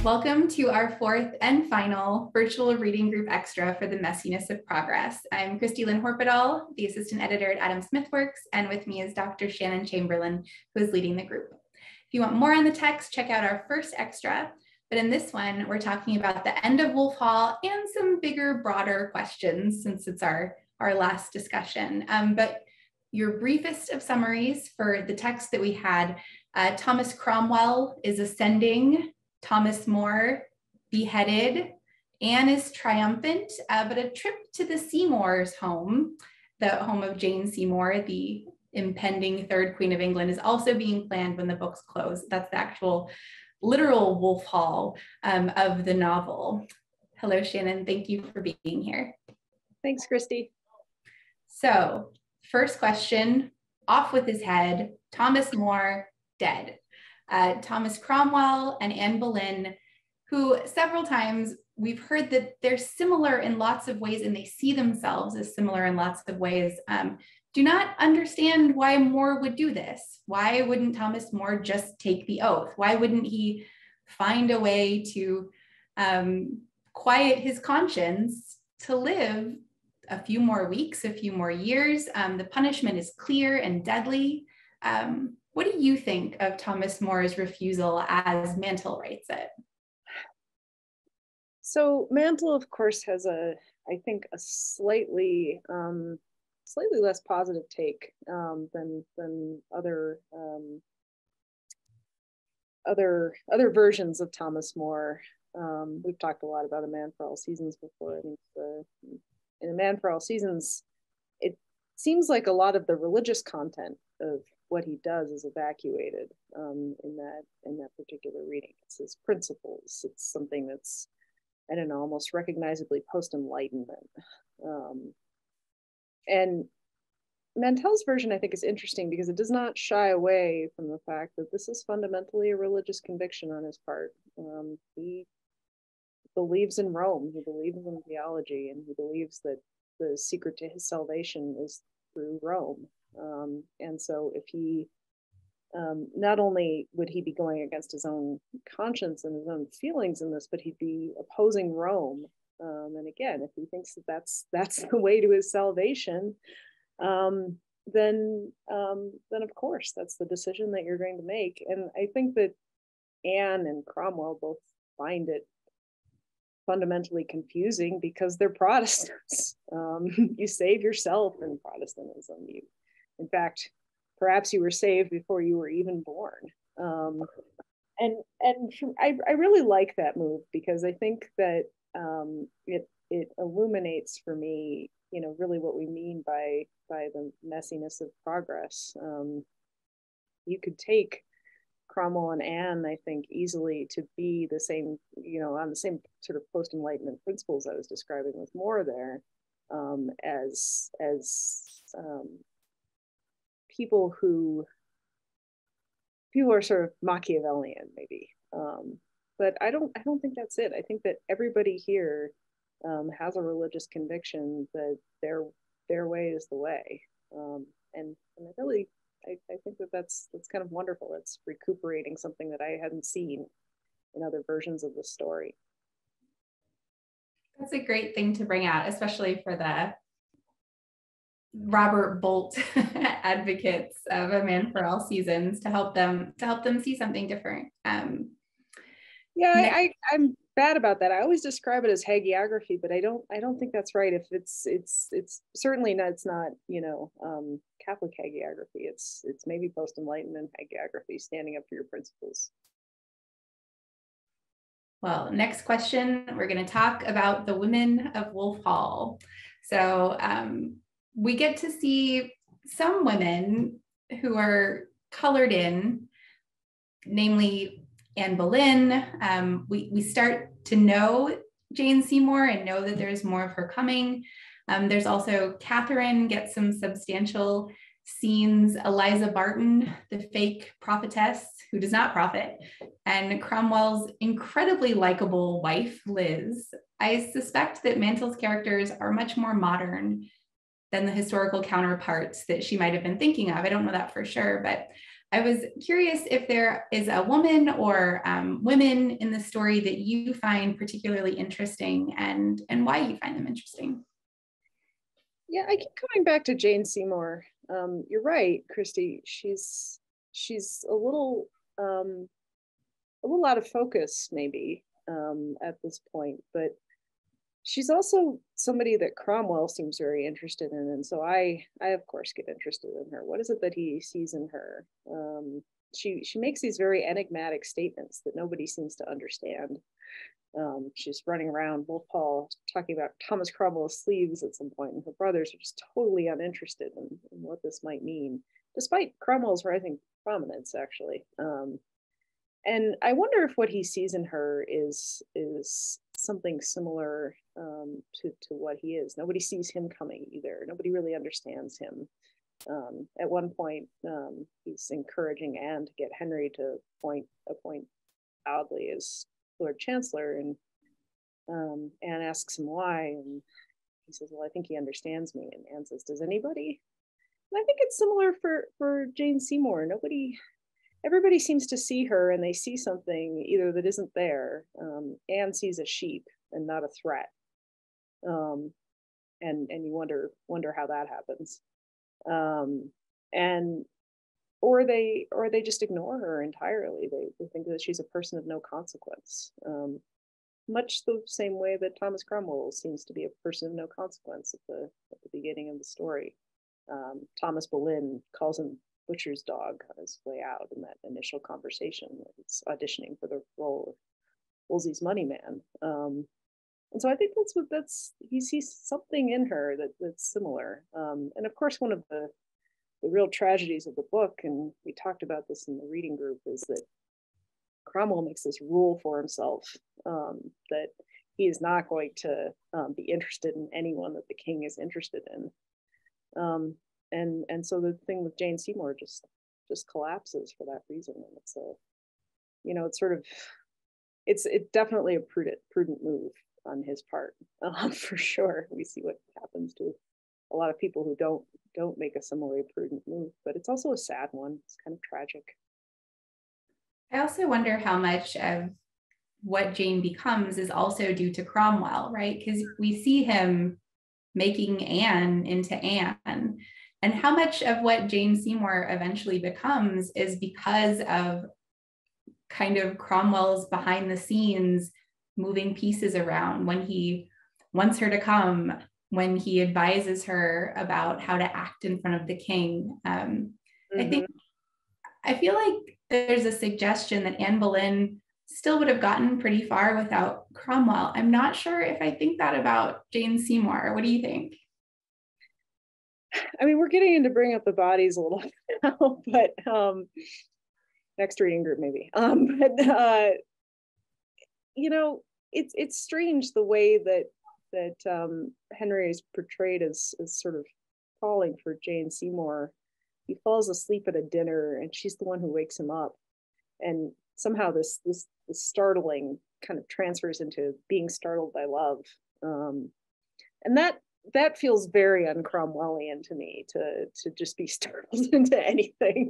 Welcome to our fourth and final virtual reading group extra for the messiness of progress. I'm Christy Lynn Horpedahl, the assistant editor at Adam Smith Works, and with me is Dr. Shannon Chamberlain, who is leading the group. If you want more on the text, check out our first extra, but in this one, we're talking about the end of Wolf Hall and some bigger, broader questions since it's our last discussion. But your briefest of summaries for the text that we had, Thomas Cromwell is ascending, Thomas More beheaded, Anne is triumphant, but a trip to the Seymours' home, the home of Jane Seymore, the impending third Queen of England, is also being planned when the books close. That's the actual literal Wolf Hall of the novel. Hello, Shannon. Thank you for being here. Thanks, Christy. So, first question, off with his head, Thomas More dead. Thomas Cromwell and Anne Boleyn, who several times we've heard that they're similar in lots of ways and they see themselves as similar in lots of ways, do not understand why More would do this. Why wouldn't Thomas More just take the oath? Why wouldn't he find a way to quiet his conscience to live a few more weeks, a few more years? The punishment is clear and deadly. What do you think of Thomas More's refusal as Mantel writes it? So Mantel, of course, has I think a slightly less positive take than other versions of Thomas More. We've talked a lot about A Man for All Seasons before. I mean, in A Man for All Seasons, it seems like a lot of the religious content of what he does is evacuated in that particular reading. It's his principles. It's something that's, I don't know, almost recognizably post-Enlightenment. And Mantel's version, I think, is interesting because it does not shy away from the fact that this is fundamentally a religious conviction on his part. He believes in Rome, he believes in theology, and he believes that the secret to his salvation is through Rome. And so if he, not only would he be going against his own conscience and his own feelings in this, but he'd be opposing Rome. And again, if he thinks that that's the way to his salvation, then of course that's the decision that you're going to make. And I think that Anne and Cromwell both find it fundamentally confusing because they're Protestants. You save yourself in Protestantism. In fact, perhaps you were saved before you were even born. And I really like that move because I think that it illuminates for me, you know, really what we mean by the messiness of progress. You could take Cromwell and Anne, I think, easily to be the same, you know, on the same sort of post-Enlightenment principles I was describing with More there, as people who are sort of Machiavellian, maybe. But I don't think that's it. I think that everybody here has a religious conviction that their way is the way. And I think that's kind of wonderful. It's recuperating something that I hadn't seen in other versions of the story. That's a great thing to bring out, especially for the Robert Bolt advocates of A Man for All Seasons, to help them see something different. Yeah, I'm bad about that. I always describe it as hagiography, but I don't think that's right. If it's certainly not, it's not, you know, Catholic hagiography. It's maybe post-Enlightenment hagiography, standing up for your principles. Well, next question, we're going to talk about the women of Wolf Hall. So we get to see some women who are colored in, namely Anne Boleyn. We start to know Jane Seymore and know that there's more of her coming. There's also Catherine gets some substantial scenes, Eliza Barton, the fake prophetess who does not prophet, and Cromwell's incredibly likable wife, Liz. I suspect that Mantel's characters are much more modern than the historical counterparts that she might have been thinking of. I don't know that for sure, but I was curious if there is a woman or women in the story that you find particularly interesting and why you find them interesting. Yeah, I keep coming back to Jane Seymore. You're right, Christy. She's a little out of focus maybe at this point, but she's also somebody that Cromwell seems very interested in, and so I of course get interested in her. What is it that he sees in her? She makes these very enigmatic statements that nobody seems to understand. She's running around Wolfhall talking about Thomas Cromwell's sleeves at some point, and her brothers are just totally uninterested in what this might mean, despite Cromwell's rising prominence, actually. And I wonder if what he sees in her is something similar to what he is. Nobody sees him coming either. Nobody really understands him. At one point, he's encouraging Anne to get Henry to appoint Audley as Lord Chancellor, and Anne asks him why, and he says, well, I think he understands me. And Anne says, does anybody? And I think it's similar for Jane Seymore. Everybody seems to see her, and they see something either that isn't there. Anne sees a sheep and not a threat, and you wonder how that happens, or they just ignore her entirely. They think that she's a person of no consequence, much the same way that Thomas Cromwell seems to be a person of no consequence at the beginning of the story. Thomas Boleyn calls him butcher's dog on his way out in that initial conversation when he's auditioning for the role of Wolsey's money man. And so I think he sees something in her that's similar. And of course, one of the real tragedies of the book, and we talked about this in the reading group, is that Cromwell makes this rule for himself that he is not going to be interested in anyone that the king is interested in. And so the thing with Jane Seymore just collapses for that reason. And it's definitely a prudent move on his part, for sure. We see what happens to a lot of people who don't make a similarly prudent move, but it's also a sad one. It's kind of tragic. I also wonder how much of what Jane becomes is also due to Cromwell, right? Because we see him making Anne into Anne. And how much of what Jane Seymore eventually becomes is because of kind of Cromwell's behind the scenes moving pieces around, when he wants her to come, when he advises her about how to act in front of the king. I feel like there's a suggestion that Anne Boleyn still would have gotten pretty far without Cromwell. I'm not sure if I think that about Jane Seymore. What do you think? I mean, we're getting into Bring Up the Bodies a little now, but next reading group maybe. It's strange the way that Henry is portrayed as sort of falling for Jane Seymore. He falls asleep at a dinner, and she's the one who wakes him up, and somehow this startling kind of transfers into being startled by love, and that feels very un-Cromwellian to me, to just be startled into anything.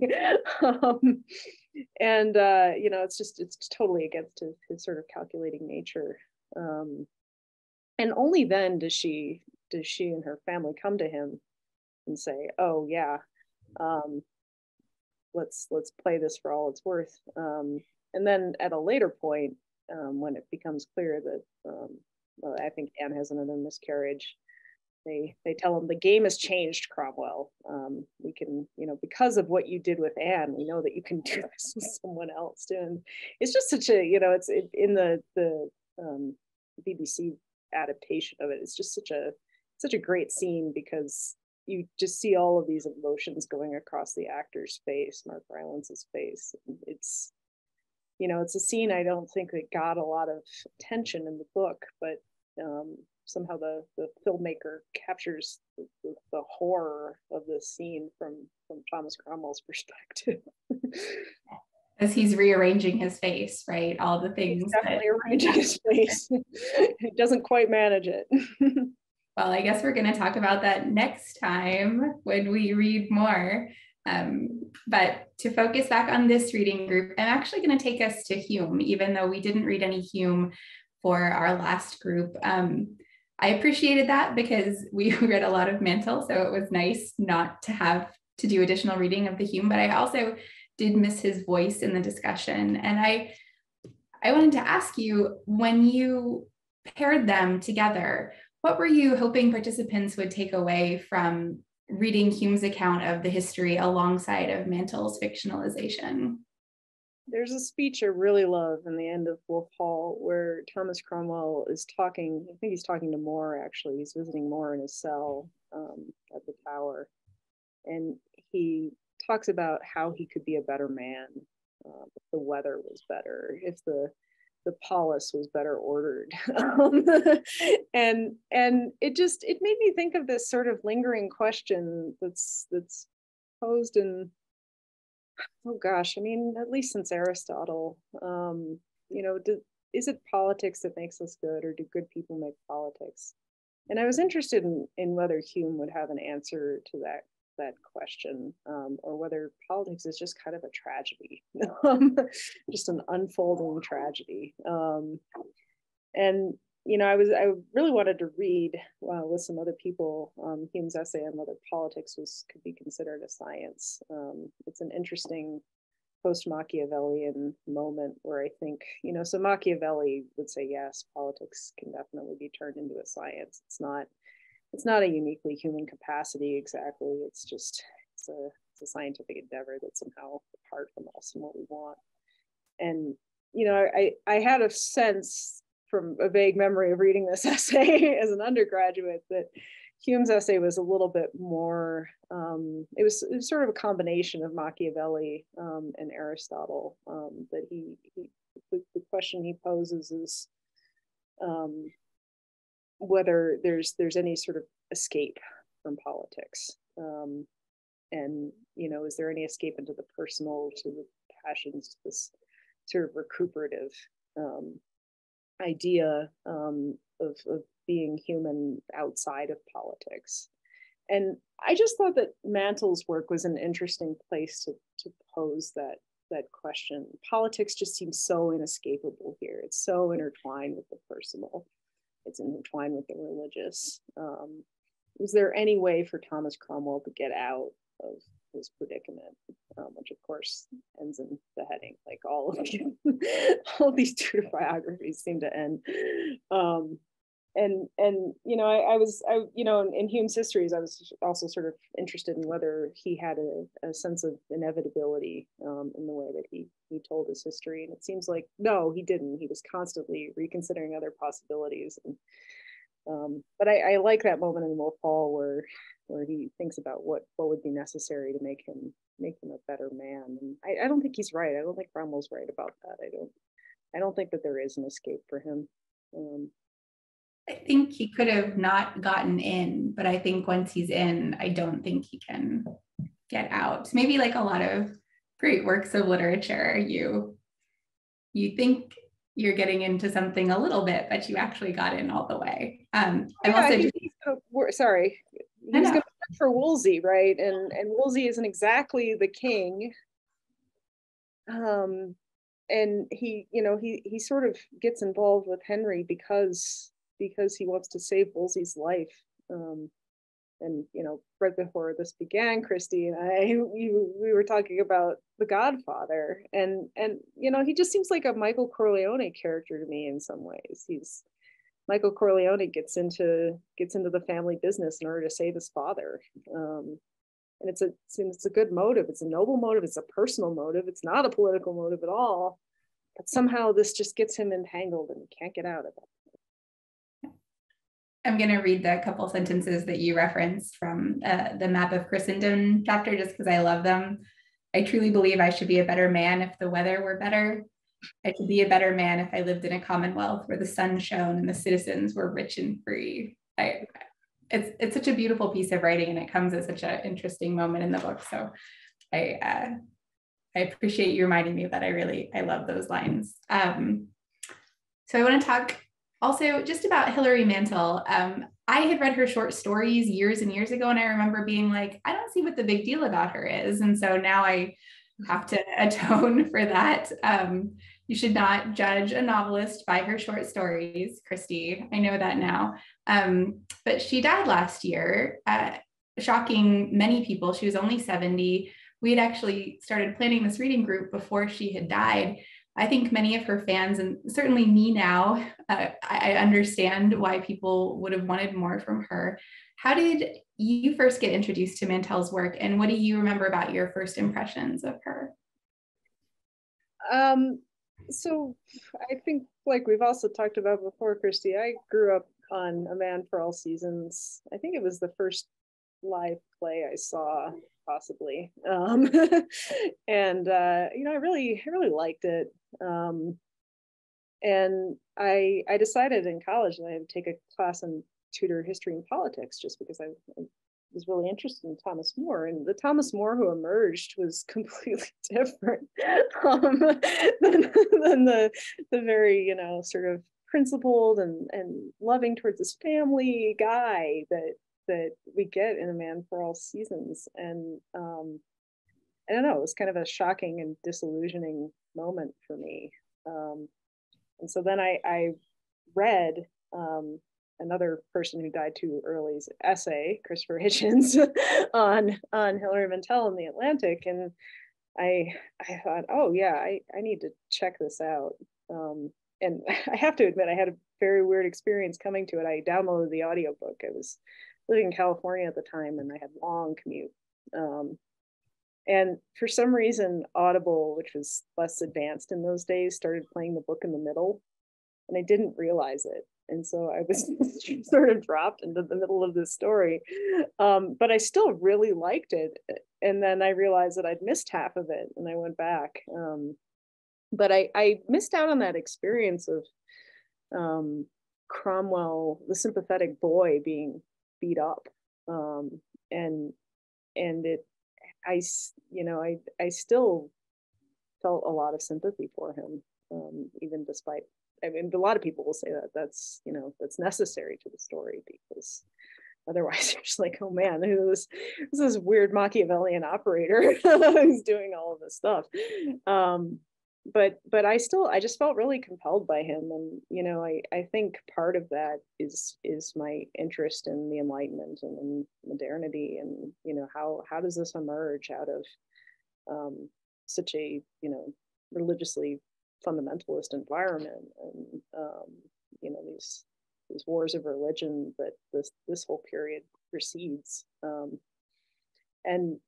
It's totally against his sort of calculating nature. And only then does she and her family come to him and say, oh yeah, let's play this for all it's worth. And then at a later point, when it becomes clear that I think Anne has another miscarriage, they tell him the game has changed, Cromwell. We can, because of what you did with Anne, we know that you can do this with someone else too. And it's just such a, in the BBC adaptation of it, it's just such a great scene, because you just see all of these emotions going across the actor's face, Mark Rylance's face. It's a scene I don't think that got a lot of attention in the book, but somehow the filmmaker captures the horror of this scene from Thomas Cromwell's perspective. As he's rearranging his face, right? All the things. He's definitely arranging his face. He doesn't quite manage it. Well, I guess we're going to talk about that next time when we read more. But to focus back on this reading group, I'm actually going to take us to Hume, even though we didn't read any Hume for our last group. I appreciated that because we read a lot of Mantel, so it was nice not to have to do additional reading of the Hume, but I also did miss his voice in the discussion. And I wanted to ask you, when you paired them together, what were you hoping participants would take away from reading Hume's account of the history alongside of Mantel's fictionalization? There's a speech I really love in the end of Wolf Hall where Thomas Cromwell is talking, I think he's talking to Moore actually, he's visiting Moore in his cell at the Tower. And he talks about how he could be a better man if the weather was better, if the polis was better ordered. And it made me think of this sort of lingering question that's posed in, oh gosh, I mean, at least since Aristotle, is it politics that makes us good, or do good people make politics? And I was interested in whether Hume would have an answer to that question, or whether politics is just kind of a tragedy, just an unfolding tragedy. And I really wanted to read with some other people Hume's essay on whether politics could be considered a science. It's an interesting post-Machiavellian moment where I think, so Machiavelli would say, yes, politics can definitely be turned into a science. It's not a uniquely human capacity exactly. It's a scientific endeavor that's somehow apart from us and what we want. And, I had a sense from a vague memory of reading this essay as an undergraduate that Hume's essay was a little bit more, it was sort of a combination of Machiavelli and Aristotle, that the question he poses is whether there's any sort of escape from politics. And, is there any escape into the personal, to the passions, to this sort of recuperative idea of being human outside of politics? And I just thought that Mantel's work was an interesting place to pose that question. Politics just seems so inescapable here. It's so intertwined with the personal. It's intertwined with the religious. Was there any way for Thomas Cromwell to get out of his predicament, which of course ends in beheading, like all of these Tudor biographies seem to end. And I was in Hume's histories, I was also sort of interested in whether he had a sense of inevitability in the way that he told his history. And it seems like, no, he didn't. He was constantly reconsidering other possibilities. And, but I like that moment in Wolf Hall where he thinks about what would be necessary to make him a better man. And I don't think he's right. I don't think Cromwell's right about that. I don't think that there is an escape for him. I think he could have not gotten in, but I think once he's in, I don't think he can get out. Maybe like a lot of great works of literature, you think you're getting into something a little bit, but you actually got in all the way. He's going to work for Wolsey, right? And Wolsey isn't exactly the king. And he sort of gets involved with Henry because he wants to save Wolsey's life. And right before this began, Christy and we were talking about the Godfather, and he just seems like a Michael Corleone character to me in some ways. Michael Corleone gets into the family business in order to save his father, and it's a good motive. It's a noble motive. It's a personal motive. It's not a political motive at all. But somehow this just gets him entangled, and he can't get out of it. I'm going to read the couple sentences that you referenced from the Map of Christendom chapter, just because I love them. I truly believe I should be a better man if the weather were better. I could be a better man if I lived in a commonwealth where the sun shone and the citizens were rich and free. It's such a beautiful piece of writing, and it comes at such an interesting moment in the book. So I appreciate you reminding me of that. I love those lines. So I want to talk also just about Hilary Mantel. I had read her short stories years and years ago, and I remember being like, I don't see what the big deal about her is. And so now I have to atone for that. You should not judge a novelist by her short stories, Christy. I know that now. But she died last year, shocking many people. She was only 70. We had actually started planning this reading group before she had died. I think many of her fans, and certainly me now, I understand why people would have wanted more from her. How did you first get introduced to Mantel's work, and what do you remember about your first impressions of her? So I think, like we've also talked about before, Christy, I grew up on A Man for All Seasons. I think it was the first live play I saw, possibly. And I really liked it. And I decided in college that I would take a class in Tudor history and politics, just because I was really interested in Thomas More, and the Thomas More who emerged was completely different than the very, sort of principled and loving towards his family guy that we get in A Man for All Seasons. And I don't know, it was kind of a shocking and disillusioning moment for me. And so then I read another person who died too early's essay, Christopher Hitchens, on Hilary Mantel in the Atlantic, and I thought, oh yeah, I need to check this out. And I have to admit, I had a very weird experience coming to it. I downloaded the audiobook. I was living in California at the time, and I had a long commute. And for some reason, Audible, which was less advanced in those days, started playing the book in the middle, and I didn't realize it. And so I was sort of dropped into the middle of this story. But I still really liked it. And then I realized that I'd missed half of it, and I went back. But I missed out on that experience of Cromwell, the sympathetic boy, being beat up. And it, I still felt a lot of sympathy for him, even despite, I mean, a lot of people will say that that's necessary to the story, because otherwise you're just like, oh man, who's this weird Machiavellian operator who's doing all of this stuff. But I just felt really compelled by him. And, I think part of that is my interest in the Enlightenment and in modernity, and, how does this emerge out of such a, religiously fundamentalist environment, and, these wars of religion that this whole period precedes. And,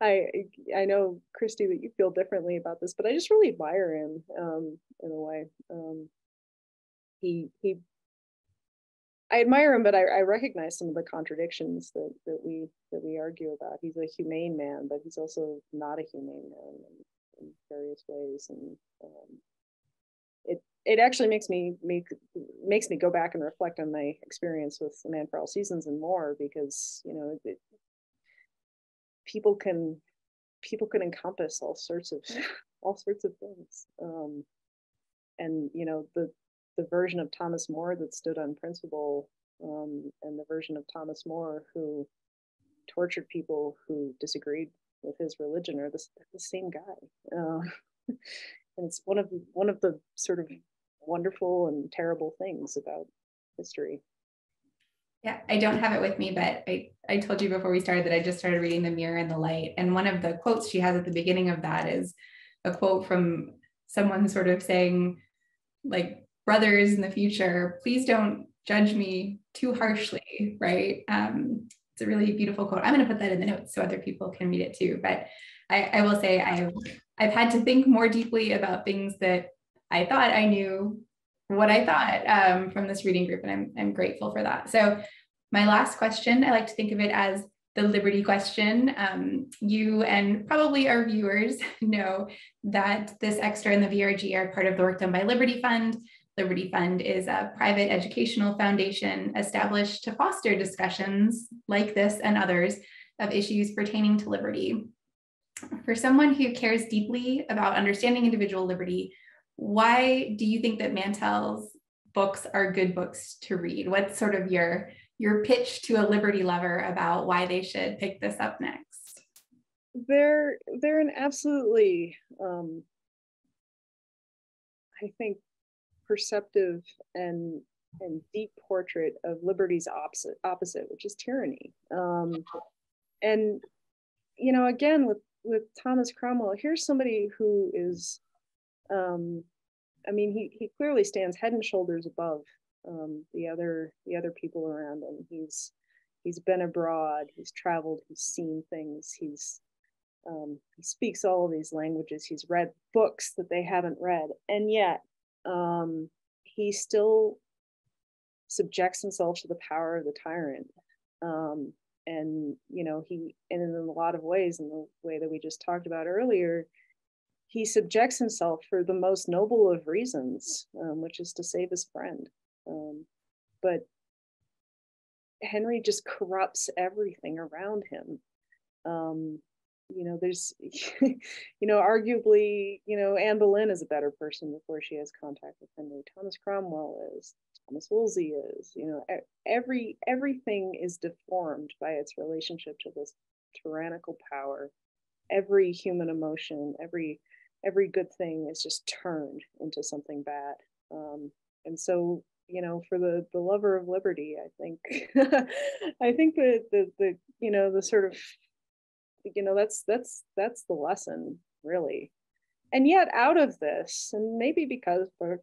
I know, Christy, that you feel differently about this, but I just really admire him in a way. I admire him, but I recognize some of the contradictions that we argue about. He's a humane man, but he's also not a humane man in various ways, and it actually makes me go back and reflect on my experience with A Man for All Seasons and More, because people can encompass all sorts of things, and the version of Thomas More that stood on principle, and the version of Thomas More who tortured people who disagreed with his religion are the same guy. And it's one of the sort of wonderful and terrible things about history. Yeah, I don't have it with me, but I told you before we started that I just started reading The Mirror and the Light. And one of the quotes she has at the beginning of that is a quote from someone sort of saying, like, brothers in the future, please don't judge me too harshly, right? It's a really beautiful quote. I'm going to put that in the notes so other people can read it too. But I will say I've had to think more deeply about things that I thought I knew what I thought from this reading group, and I'm grateful for that. So my last question, I like to think of it as the liberty question. You and probably our viewers know that this extra and the VRG are part of the work done by Liberty Fund. Liberty Fund is a private educational foundation established to foster discussions like this and others of issues pertaining to liberty. For someone who cares deeply about understanding individual liberty, why do you think that Mantel's books are good books to read? What's sort of your pitch to a liberty lover about why they should pick this up next? They're an absolutely, I think, perceptive and deep portrait of liberty's opposite, which is tyranny. And you know, again, with Thomas Cromwell, here's somebody who is, I mean, he clearly stands head and shoulders above the other people around him. He's been abroad, he's traveled, he's seen things, he speaks all of these languages, he's read books that they haven't read, and yet he still subjects himself to the power of the tyrant. And you know, and in a lot of ways, in the way that we just talked about earlier, he subjects himself for the most noble of reasons, which is to save his friend. But Henry just corrupts everything around him. You know, there's, you know, arguably, you know, Anne Boleyn is a better person before she has contact with Henry. Thomas Cromwell is, Thomas Wolsey is, you know, everything is deformed by its relationship to this tyrannical power. Every human emotion, every good thing is just turned into something bad. And so, you know, for the lover of liberty, I think, I think that the you know, the sort of, you know, that's the lesson, really. And yet out of this, and maybe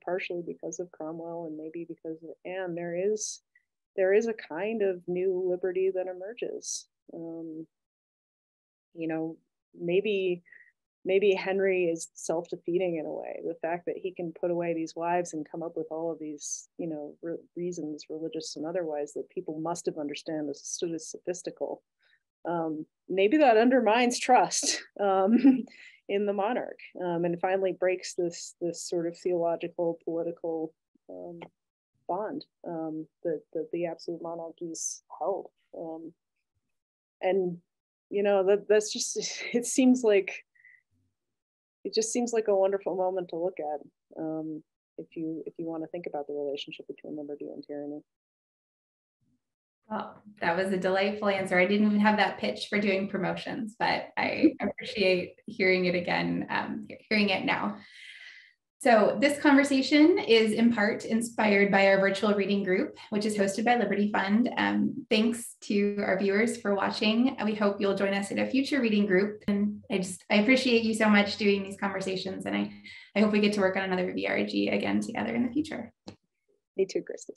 partially because of Cromwell, and maybe because of Anne, there is a kind of new liberty that emerges. You know, maybe Henry is self-defeating in a way. The fact that he can put away these wives and come up with all of these, you know, reasons, religious and otherwise, that people must have understood as sophistical. Maybe that undermines trust in the monarch, and finally breaks this sort of theological, political bond that the absolute monarchies held. And you know, that's just, it just seems like a wonderful moment to look at if you want to think about the relationship between liberty and tyranny. Well, that was a delightful answer. I didn't even have that pitch for doing promotions, but I appreciate hearing it again, hearing it now. So this conversation is in part inspired by our virtual reading group, which is hosted by Liberty Fund. Thanks to our viewers for watching. We hope you'll join us in a future reading group. And I appreciate you so much doing these conversations. And I hope we get to work on another VRG again together in the future. Me too, Christy.